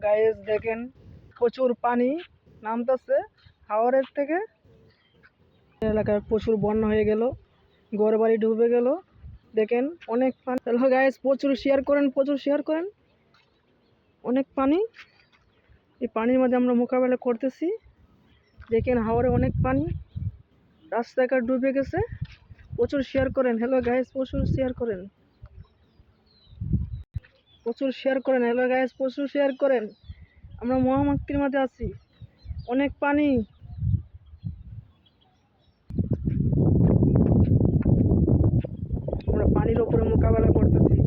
Guys দেখেন প্রচুর পানি নামতেছে হাওরের থেকে। এলাকায় প্রচুর বন্যা হয়ে গেল, ঘর বাড়ি ডুবে গেল। দেখেন অনেক পানি। হ্যালো গাইস, প্রচুর শেয়ার করেন। অনেক পানি, এই পানির মধ্যে আমরা মোকাবেলা করতেছি। দেখেন হাওরে অনেক পানি, রাস্তাঘাট ডুবে গেছে। প্রচুর শেয়ার করেন। হ্যালো গাইস, প্রচুর শেয়ার করেন। হ্যালো গাইস, প্রচুর শেয়ার করেন। আমরা মহামুক্তির মধ্যে আছি, অনেক পানি। আমরা পানির ওপরে মোকাবেলা করতেছি।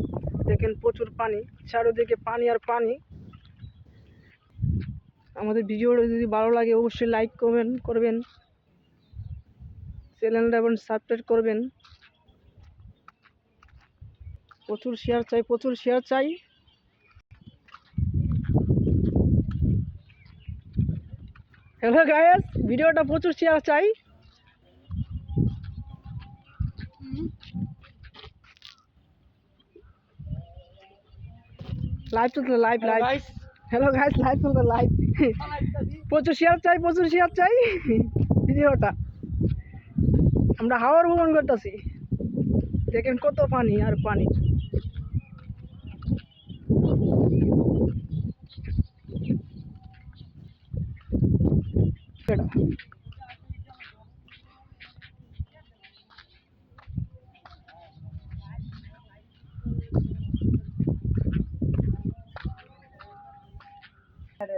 দেখেন প্রচুর পানি, চারিদিকে পানি আর পানি। আমাদের ভিডিওটা যদি ভালো লাগে অবশ্যই লাইক করবেন, চ্যানেলটা এবং সাবস্ক্রাইব করবেন। প্রচুর শেয়ার চাই। হ্যালো গাইস, ভিডিওটা প্রচুর শেয়ার চাই। লাইভ চলছে, লাইভ। হ্যালো গাইস, লাইভ চলছে, লাইভ। প্রচুর শেয়ার চাই ভিডিওটা। আমরা হাওয়ার ভ্রমণ করতেছি। দেখেন কত পানি আর পানি।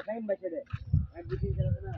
টাইম বাঁচে রে, এক দুই তিন চার না।